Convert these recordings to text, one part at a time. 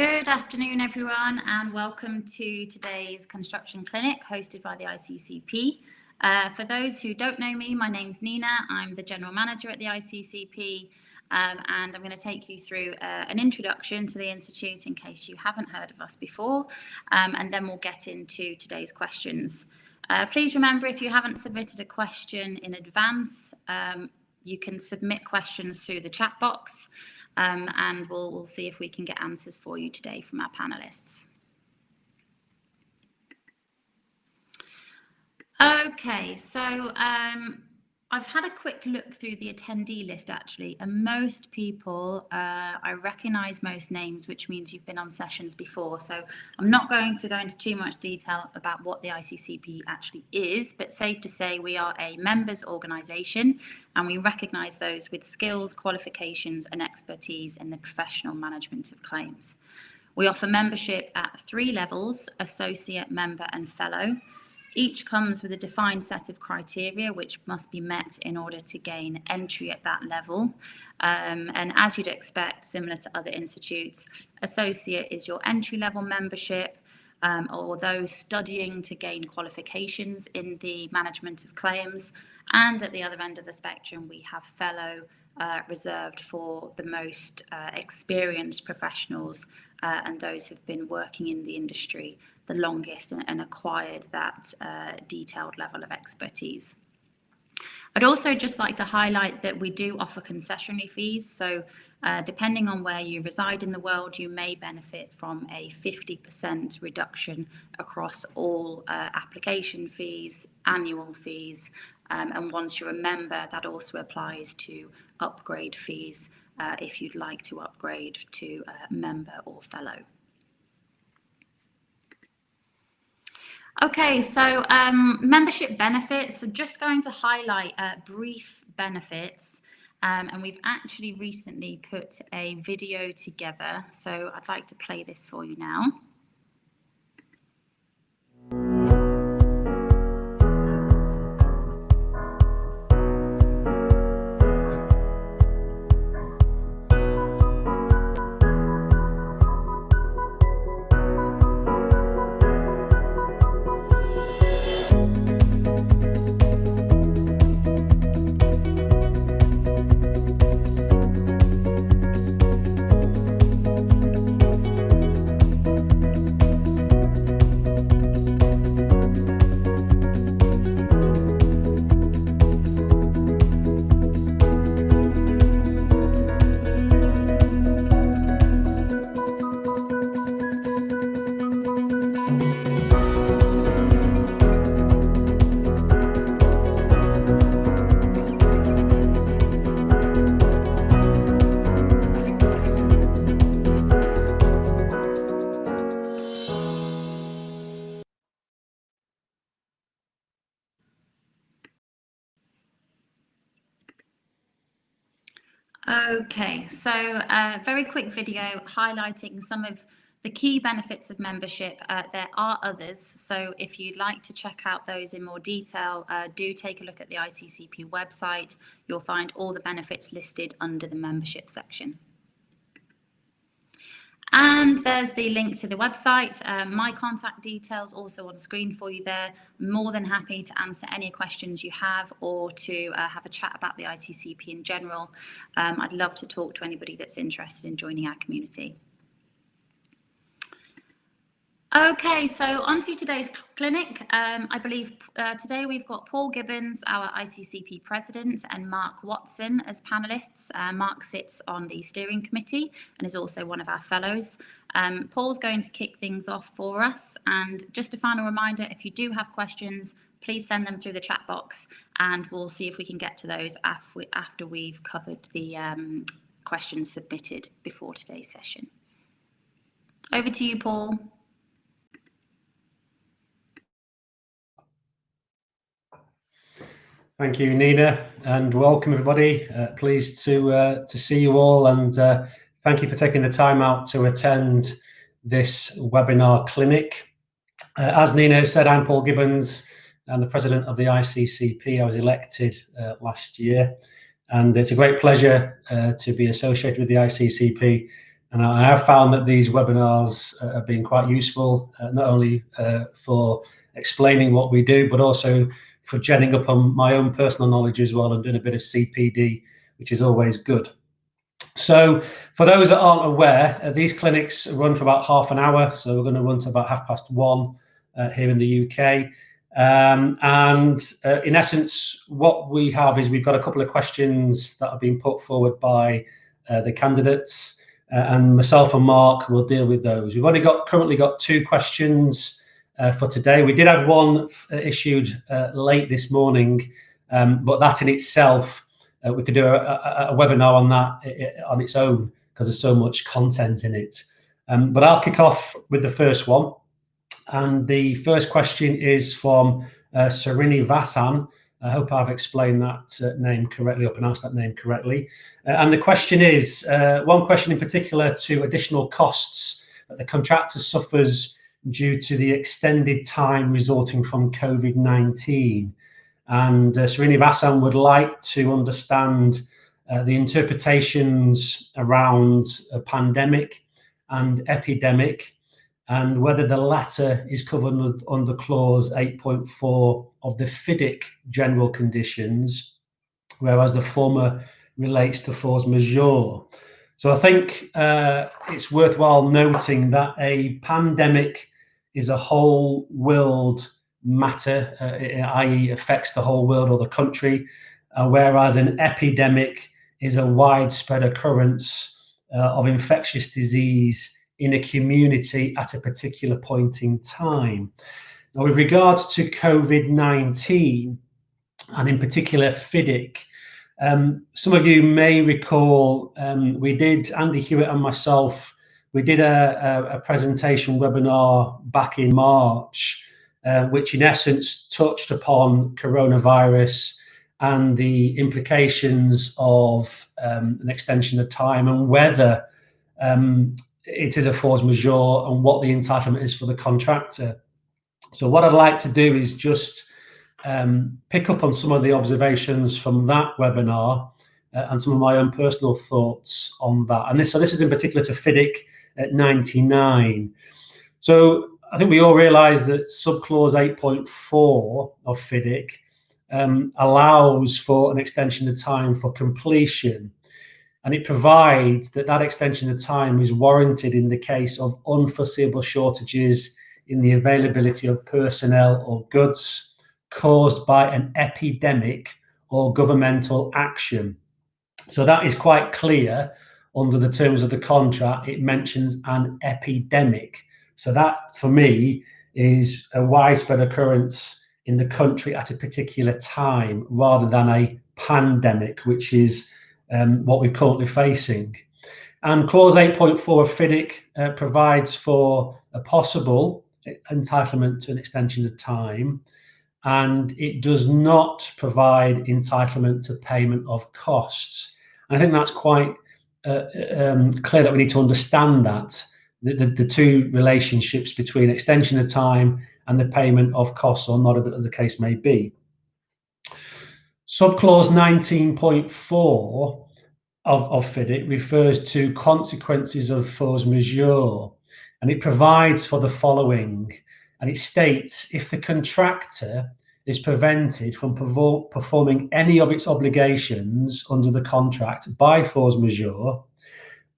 Good afternoon, everyone, and welcome to today's construction clinic hosted by the ICCP. For those who don't know me, my name's Nina. I'm the General Manager at the ICCP, and I'm going to take you through an introduction to the Institute in case you haven't heard of us before, and then we'll get into today's questions. Please remember, if you haven't submitted a question in advance, you can submit questions through the chat box. And we'll see if we can get answers for you today from our panelists. Okay, so I've had a quick look through the attendee list actually, and most people, I recognise most names, which means you've been on sessions before. So I'm not going to go into too much detail about what the ICCP actually is, but safe to say we are a members organisation and we recognise those with skills, qualifications and expertise in the professional management of claims. We offer membership at 3 levels: associate, member and fellow. Each comes with a defined set of criteria which must be met in order to gain entry at that level. And as you'd expect, similar to other institutes, associate is your entry-level membership, or those studying to gain qualifications in the management of claims. And at the other end of the spectrum, we have fellow, reserved for the most experienced professionals and those who've been working in the industry the longest and acquired that detailed level of expertise. I'd also just like to highlight that we do offer concessionary fees. So depending on where you reside in the world, you may benefit from a 50% reduction across all application fees, annual fees, and once you're a member, that also applies to upgrade fees if you'd like to upgrade to member or fellow. Okay, so membership benefits. I'm just going to highlight brief benefits, and we've actually recently put a video together, so I'd like to play this for you now. Okay, so a very quick video highlighting some of the key benefits of membership. There are others, so if you'd like to check out those in more detail, do take a look at the ICCP website. You'll find all the benefits listed under the membership section. And there's the link to the website. My contact details also on screen for you there. More than happy to answer any questions you have or to have a chat about the ICCP in general. I'd love to talk to anybody that's interested in joining our community. Okay, so on to today's clinic. I believe today we've got Paul Gibbons, our ICCP president, and Mark Watson as panelists. Mark sits on the steering committee and is also one of our fellows. Paul's going to kick things off for us. And just a final reminder, if you do have questions, please send them through the chat box and we'll see if we can get to those after we've covered the questions submitted before today's session. Over to you, Paul. Thank you, Nina, and welcome everybody. Pleased to see you all, and thank you for taking the time out to attend this webinar clinic. As Nina said, I'm Paul Gibbons. I'm the president of the ICCP. I was elected last year, and it's a great pleasure to be associated with the ICCP And I have found that these webinars have been quite useful, not only for explaining what we do, but also for genning up on my own personal knowledge as well and doing a bit of CPD, which is always good. So for those that aren't aware, these clinics run for about half an hour. So we're going to run to about 1:30 here in the UK. In essence, what we have is we've got a couple of questions that have been put forward by the candidates. And myself and Mark will deal with those. We've only currently got 2 questions for today. We did have one issued late this morning, but that in itself, we could do a webinar on that on its own because there's so much content in it. But I'll kick off with the first one. And the first question is from Srini Vasan. I hope I've explained that name correctly or pronounced that name correctly. And the question is, one question in particular to additional costs that the contractor suffers due to the extended time resulting from COVID-19. And Srini Vasan would like to understand the interpretations around a pandemic and epidemic, and whether the latter is covered under clause 8.4 of the FIDIC general conditions, whereas the former relates to force majeure. So I think it's worthwhile noting that a pandemic is a whole world matter, i.e. affects the whole world or the country, whereas an epidemic is a widespread occurrence of infectious disease in a community at a particular point in time. Now, with regards to COVID-19, and in particular FIDIC, some of you may recall Andy Hewitt and myself, we did a presentation webinar back in March, which in essence touched upon coronavirus and the implications of an extension of time and whether it is a force majeure and what the entitlement is for the contractor. So what I'd like to do is just pick up on some of the observations from that webinar and some of my own personal thoughts on that. And this is in particular to FIDIC at 99. So I think we all realise that subclause 8.4 of FIDIC allows for an extension of time for completion. And it provides that extension of time is warranted in the case of unforeseeable shortages in the availability of personnel or goods caused by an epidemic or governmental action. So that is quite clear under the terms of the contract. It mentions an epidemic. So that, for me, is a widespread occurrence in the country at a particular time rather than a pandemic, which is what we're currently facing. And clause 8.4 of FIDIC provides for a possible entitlement to an extension of time, and it does not provide entitlement to payment of costs. And I think that's quite clear that we need to understand that, the two relationships between extension of time and the payment of costs or not, as the case may be. Subclause 19.4 of FIDIC refers to consequences of force majeure, and it provides for the following. And it states, if the contractor is prevented from performing any of its obligations under the contract by force majeure,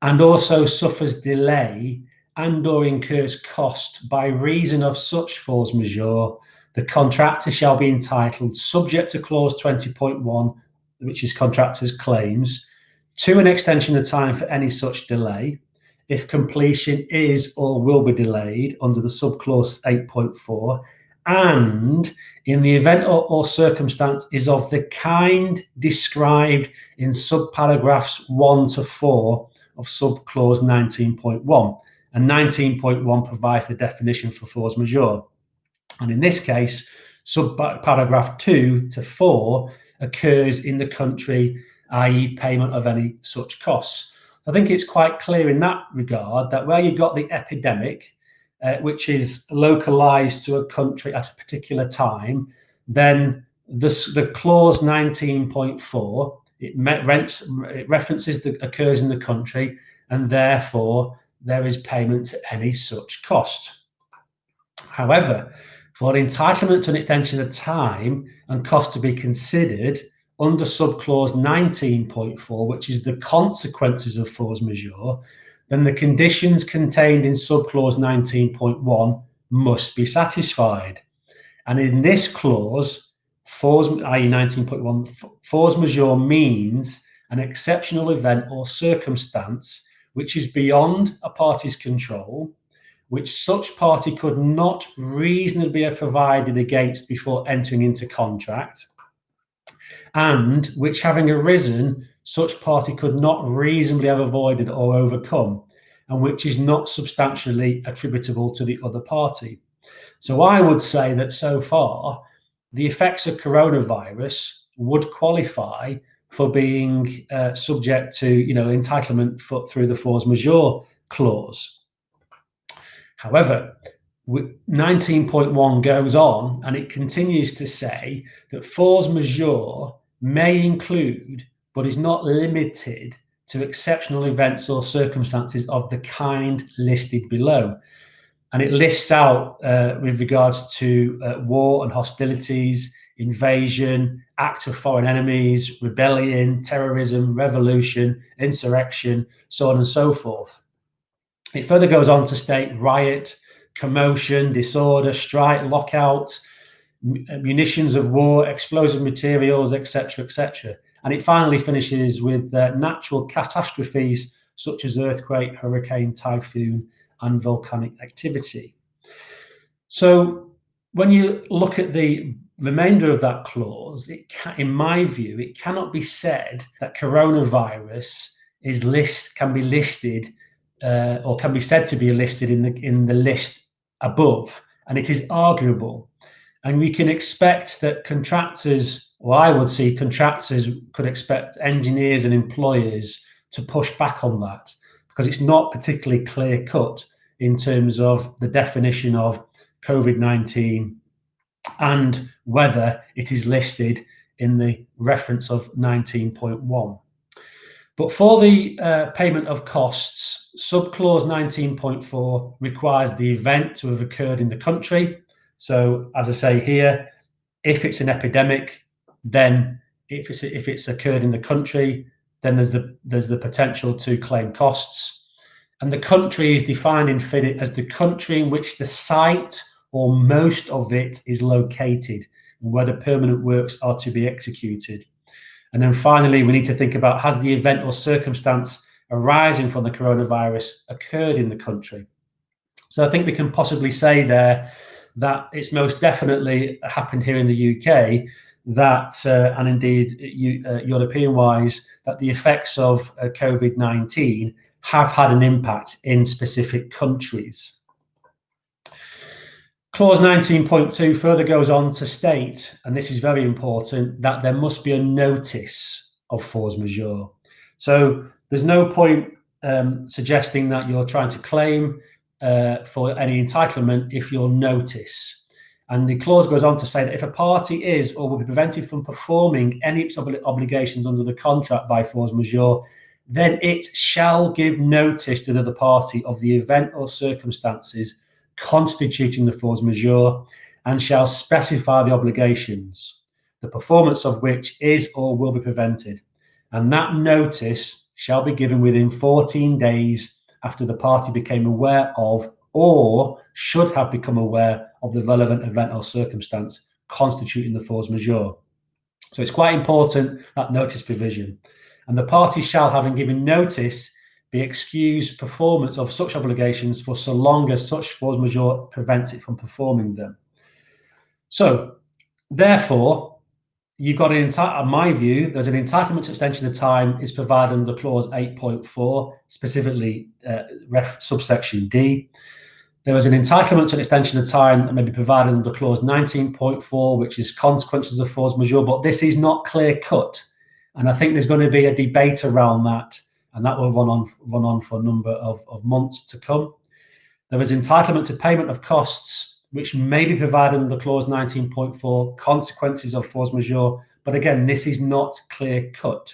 and also suffers delay and or incurs cost by reason of such force majeure, the contractor shall be entitled, subject to clause 20.1, which is contractor's claims, to an extension of time for any such delay, if completion is or will be delayed under the subclause 8.4, and in the event or circumstance is of the kind described in subparagraphs 1 to 4 of subclause 19.1. And 19.1 provides the definition for force majeure. And in this case, subparagraph 2 to 4 occurs in the country, i.e. payment of any such costs. I think it's quite clear in that regard that where you've got the epidemic, which is localized to a country at a particular time, then the clause 19.4, it references that occurs in the country, and therefore there is payment to any such cost. However, for entitlement to an extension of time and cost to be considered under subclause 19.4, which is the consequences of force majeure, then the conditions contained in subclause 19.1 must be satisfied. And in this clause, i.e. 19.1, force majeure means an exceptional event or circumstance which is beyond a party's control, which such party could not reasonably have provided against before entering into contract, and which, having arisen, such party could not reasonably have avoided or overcome, and which is not substantially attributable to the other party. So I would say that so far, the effects of coronavirus would qualify for being subject to, entitlement through the force majeure clause. However, 19.1 goes on and it continues to say that force majeure may include, but is not limited to, exceptional events or circumstances of the kind listed below. And it lists out with regards to war and hostilities, invasion, act of foreign enemies, rebellion, terrorism, revolution, insurrection, so on and so forth. It further goes on to state riot, commotion, disorder, strike, lockout, munitions of war, explosive materials, etc., etc. And it finally finishes with natural catastrophes such as earthquake, hurricane, typhoon, and volcanic activity. So when you look at the remainder of that clause, in my view, it cannot be said that coronavirus can be listed or can be said to be listed in the list above, and it is arguable. And we can expect that contractors, or I would see contractors could expect engineers and employers to push back on that, because it's not particularly clear cut in terms of the definition of COVID-19 and whether it is listed in the reference of 19.1. But for the payment of costs, subclause 19.4 requires the event to have occurred in the country. So as I say here, if it's an epidemic, then if it's occurred in the country, then there's the potential to claim costs. And the country is defined in FIDIT as the country in which the site or most of it is located and where the permanent works are to be executed. And then finally, we need to think about, has the event or circumstance arising from the coronavirus occurred in the country? So I think we can possibly say there that it's most definitely happened here in the UK, that, and indeed European-wise, that the effects of COVID-19 have had an impact in specific countries. Clause 19.2 further goes on to state, and this is very important, that there must be a notice of force majeure. So there's no point suggesting that you're trying to claim for any entitlement if you'll notice. And the clause goes on to say that if a party is or will be prevented from performing any obligations under the contract by force majeure, then it shall give notice to the other party of the event or circumstances constituting the force majeure, and shall specify the obligations, the performance of which is or will be prevented. And that notice shall be given within 14 days after the party became aware of or should have become aware of the relevant event or circumstance constituting the force majeure. So it's quite important, that notice provision. And the party shall, having given notice, be excused performance of such obligations for so long as such force majeure prevents it from performing them. So, therefore, you've got in my view, there's an entitlement to extension of time is provided under clause 8.4, specifically subsection D. There is an entitlement to an extension of time that may be provided under clause 19.4, which is consequences of force majeure, but this is not clear cut. And I think there's going to be a debate around that, and that will run on for a number of months to come. There is entitlement to payment of costs, which may be provided under clause 19.4, consequences of force majeure. But again, this is not clear cut.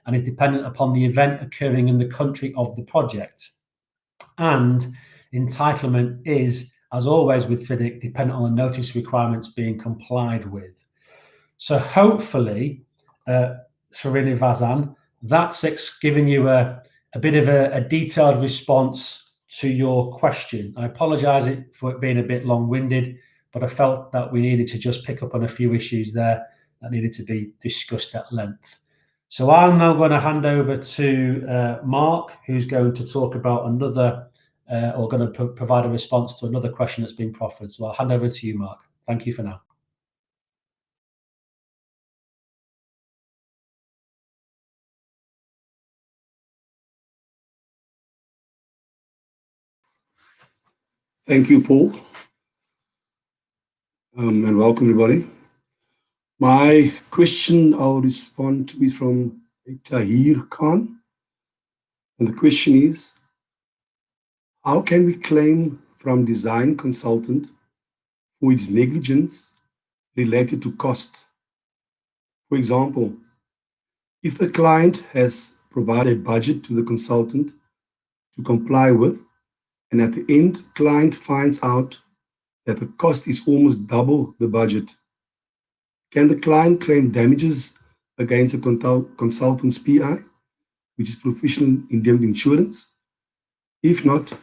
and is dependent upon the event occurring in the country of the project. And entitlement is, as always with FIDIC, dependent on the notice requirements being complied with. So hopefully, Srinivazan, that's given you a bit of a detailed response to your question. I apologise for it being a bit long-winded, but I felt that we needed to just pick up on a few issues there that needed to be discussed at length. So I'm now going to hand over to Mark, who's going to talk about another, or going to provide a response to another question that's been proffered. So I'll hand over to you, Mark. Thank you for now. Thank you, Paul, and welcome everybody. My question I'll respond to is from Tahir Khan, and the question is, how can we claim from design consultant for its negligence related to cost? For example, if the client has provided a budget to the consultant to comply with, and at the end, client finds out that the cost is almost double the budget, can the client claim damages against a consultant's PI, which is professional indemnity insurance? If not,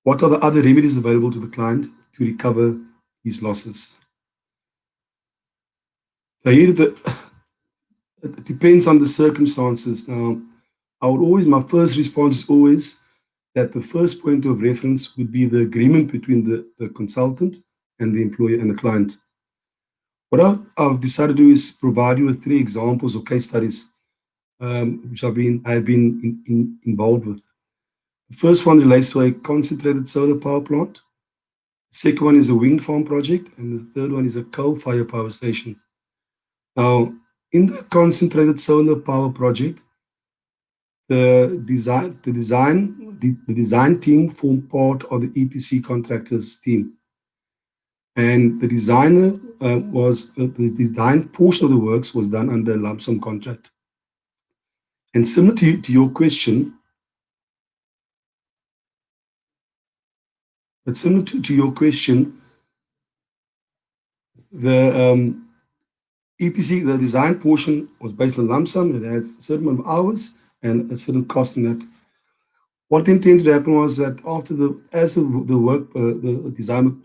what are the other remedies available to the client to recover his losses? Here, it depends on the circumstances. Now, my first response is always that the first point of reference would be the agreement between the consultant and the employer and the client. What I've decided to do is provide you with 3 examples of case studies which I've been involved with. The first one relates to a concentrated solar power plant. The second one is a wind farm project, and the third one is a coal-fired power station. Now, in the concentrated solar power project, the design team formed part of the EPC contractors team, and the designer the design portion of the works was done under a lump sum contract. And similar to your question, the EPC, the design portion was based on lump sum. It has a certain amount of hours and a certain cost in that. What intended to happen was that as the work, the design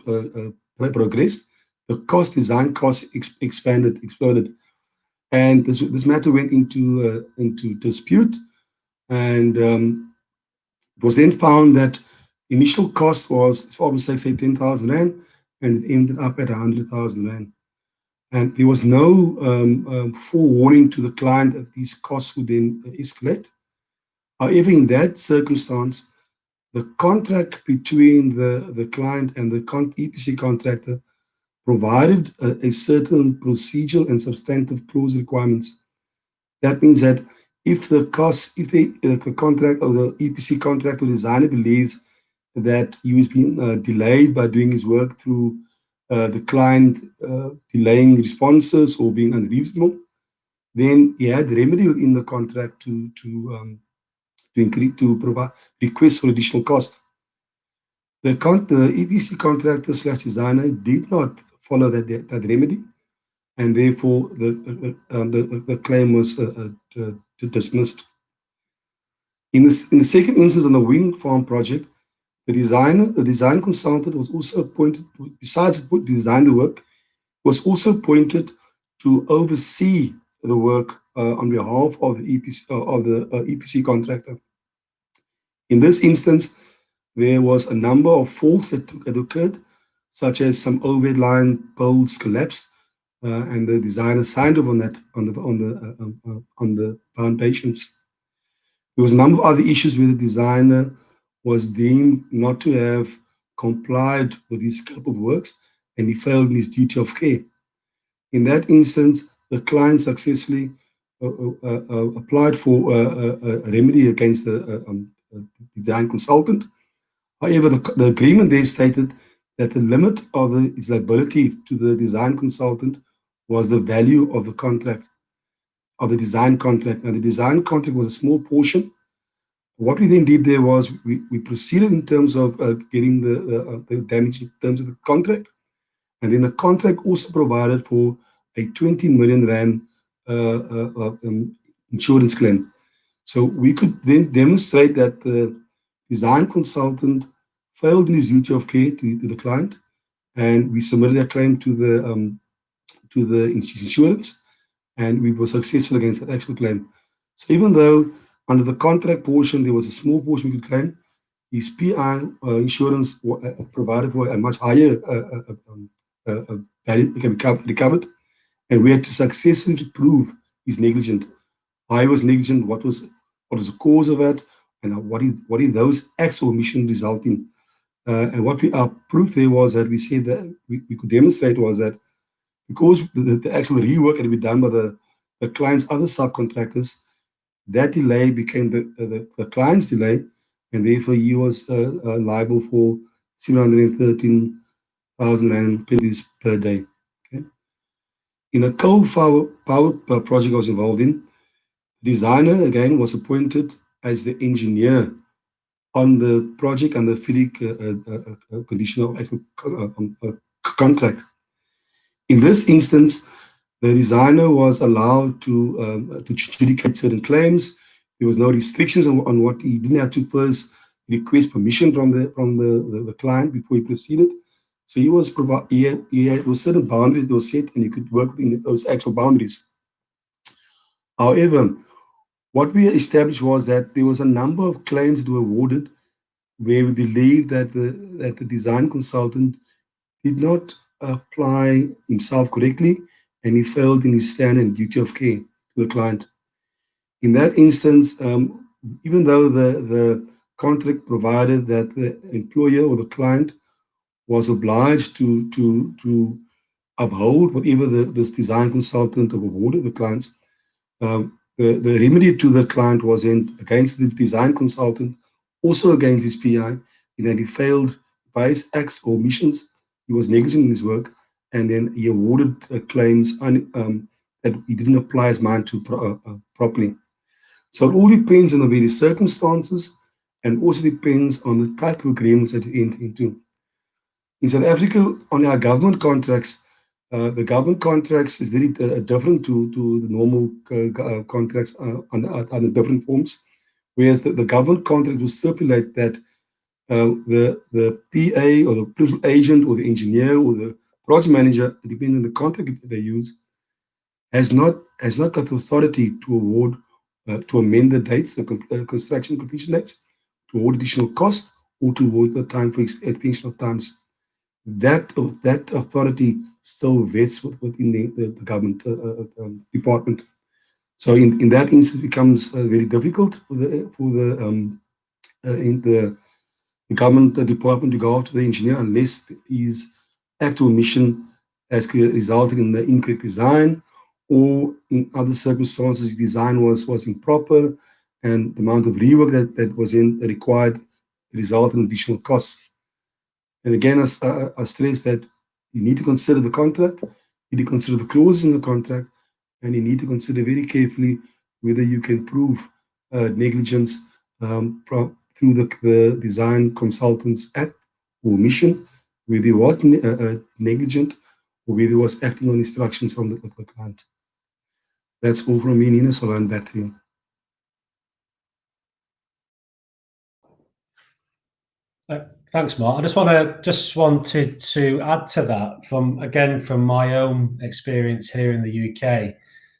progressed, the design cost exploded, and this matter went into dispute, and it was then found that initial cost was, for argument's sake, say 10,000 Rand, and it ended up at 100,000 Rand. And there was no forewarning to the client that these costs would then escalate. However, in that circumstance, the contract between the client and the EPC contractor provided a certain procedural and substantive clause requirements. That means that if the contract or the EPC contractor or designer believes that he was being delayed by doing his work through the client delaying responses or being unreasonable, then he had remedy within the contract to provide requests for additional cost. The EPC contractor / designer did not follow that remedy, and therefore the claim was dismissed. In the second instance, on the wind farm project, the design consultant was also appointed, besides to design the work, was also appointed to oversee the work on behalf of the EPC contractor. In this instance, there was a number of faults that occurred, such as some overhead line poles collapsed, and the designer signed off on that on the foundations. There was a number of other issues where the designer was deemed not to have complied with his scope of works, and he failed in his duty of care. In that instance, the client successfully applied for a remedy against the design consultant. However, the agreement there stated that the limit of his liability to the design consultant was the value of the contract. of the design contract. Now, the design contract was a small portion. What we then did there was we proceeded in terms of getting the damage in terms of the contract. And then the contract also provided for a 20 million rand insurance claim. So we could then demonstrate that the design consultant failed in his duty of care to the client, and we submitted a claim to the insurance, and we were successful against that actual claim. So even though under the contract portion there was a small portion we could claim, his PI insurance provided for a much higher value that can be recovered, and we had to successfully prove he's negligent. I was negligent. What was the cause of that, and what did those acts or omission result in? And what our proof there was that we said that we could demonstrate was that because the actual rework had been done by the client's other subcontractors, that delay became the client's delay, and therefore he was liable for 713,000 rand penalties per day. Okay. In a coal power project I was involved in, the designer again was appointed as the engineer on the project under FIDIC conditional actual contract. In this instance, the designer was allowed to adjudicate certain claims. There was no restrictions on what he didn't have to first request permission from the client before he proceeded. So he was certain boundaries that were set, and he could work within those actual boundaries. However, what we established was that there was a number of claims that were awarded where we believe that the design consultant did not apply himself correctly, and he failed in his stand and duty of care to the client. In that instance, even though the contract provided that the employer or the client was obliged to uphold whatever this design consultant awarded the clients, the remedy to the client was against the design consultant, also against his PI, in that he failed by his acts or omissions. He was negligent in his work, and then he awarded claims that he didn't apply his mind to properly. So it all depends on the various circumstances, and also depends on the type of agreements that you enter into. In South Africa, on our government contracts, the government contracts is very different to the normal contracts under different forms. Whereas the government contract will stipulate that the PA or the principal agent or the engineer or the project manager, depending on the contract that they use, has not got the authority to award, to amend the dates, the construction completion dates, to award additional cost, or to award the time for extension of times. That authority still vests within the government department. So in that instance, it becomes very difficult for the government department to go after the engineer unless his act or omission has resulted in the incorrect design, or in other circumstances, design was improper, and the amount of rework that was required resulted in additional costs. And again, I stress that you need to consider the contract, you need to consider the clauses in the contract, and you need to consider very carefully whether you can prove negligence through the design consultant's act or omission, whether he was negligent or whether he was acting on instructions from the client. That's all from me, Nina, so I'll hand back to you. Thanks, Mark. I just wanted to add to that from my own experience here in the UK,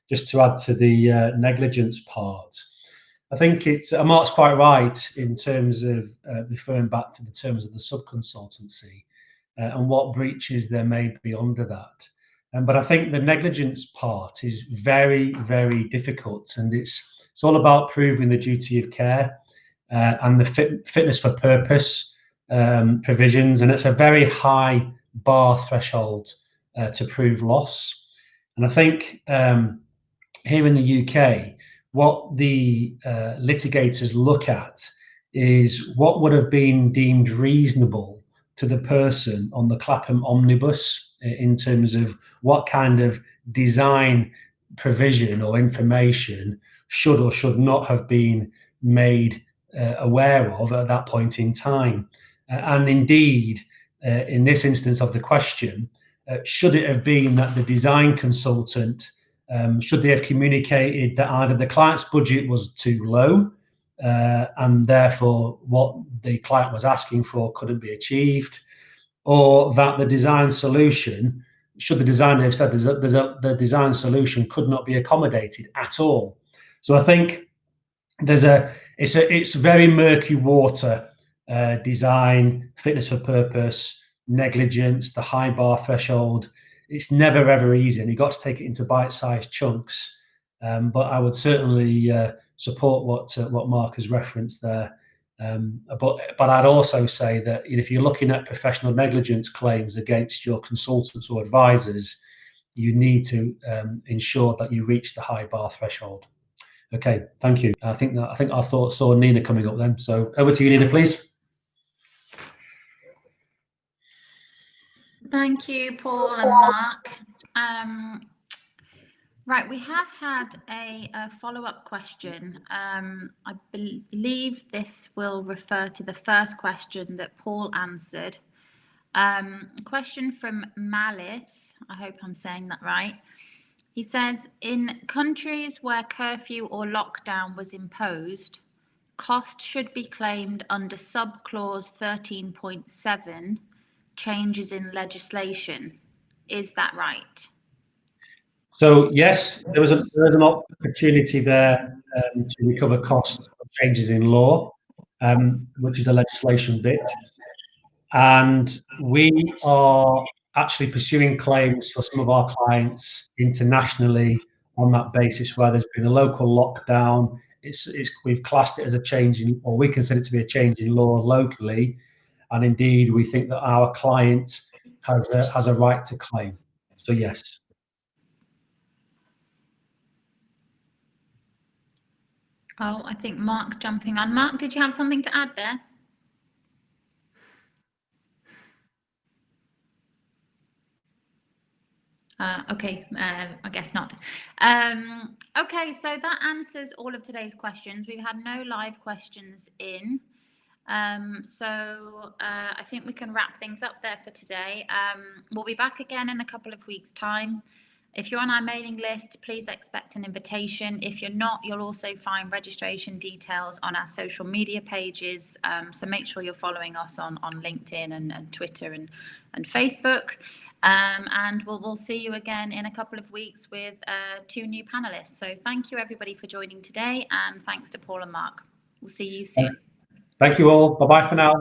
just to add to the negligence part. I think Mark's quite right in terms of referring back to the terms of the subconsultancy and what breaches there may be under that. But I think the negligence part is very, very difficult, and it's all about proving the duty of care and the fitness for purpose provisions, and it's a very high bar threshold to prove loss. And I think here in the UK, what the litigators look at is what would have been deemed reasonable to the person on the Clapham omnibus in terms of what kind of design provision or information should or should not have been made aware of at that point in time. And indeed, in this instance of the question, should it have been that the design consultant, should they have communicated that either the client's budget was too low and therefore what the client was asking for couldn't be achieved, or that the design solution, should the designer have said the design solution could not be accommodated at all. So I think it's very murky water, design, fitness for purpose, negligence, the high bar threshold. It's never ever easy, and you've got to take it into bite-sized chunks. But I would certainly support what Mark has referenced there. But I'd also say that if you're looking at professional negligence claims against your consultants or advisors, you need to ensure that you reach the high bar threshold. Okay, thank you. I think I saw Nina coming up then. So over to you, Nina, please. Thank you, Paul and Mark. Right, we have had a follow-up question. I believe this will refer to the first question that Paul answered. A question from Malith. I hope I'm saying that right. He says, in countries where curfew or lockdown was imposed, cost should be claimed under subclause 13.7, changes in legislation. Is that right? So yes, there was an opportunity there to recover costs of changes in law, which is the legislation bit. And we are actually pursuing claims for some of our clients internationally on that basis, where there's been a local lockdown. We've classed it as a change in, or we consider it to be a change in law locally, and indeed we think that our client has a right to claim. So yes. Oh, I think Mark's jumping on. Mark, did you have something to add there? Okay, I guess not. Okay, so that answers all of today's questions. We've had no live questions in. So I think we can wrap things up there for today. We'll be back again in a couple of weeks' time. If you're on our mailing list, please expect an invitation. If you're not, you'll also find registration details on our social media pages. So make sure you're following us on LinkedIn and Twitter and Facebook. And we'll see you again in a couple of weeks with 2 new panelists. So thank you, everybody, for joining today. And thanks to Paul and Mark. We'll see you soon. Thank you all. Bye-bye for now.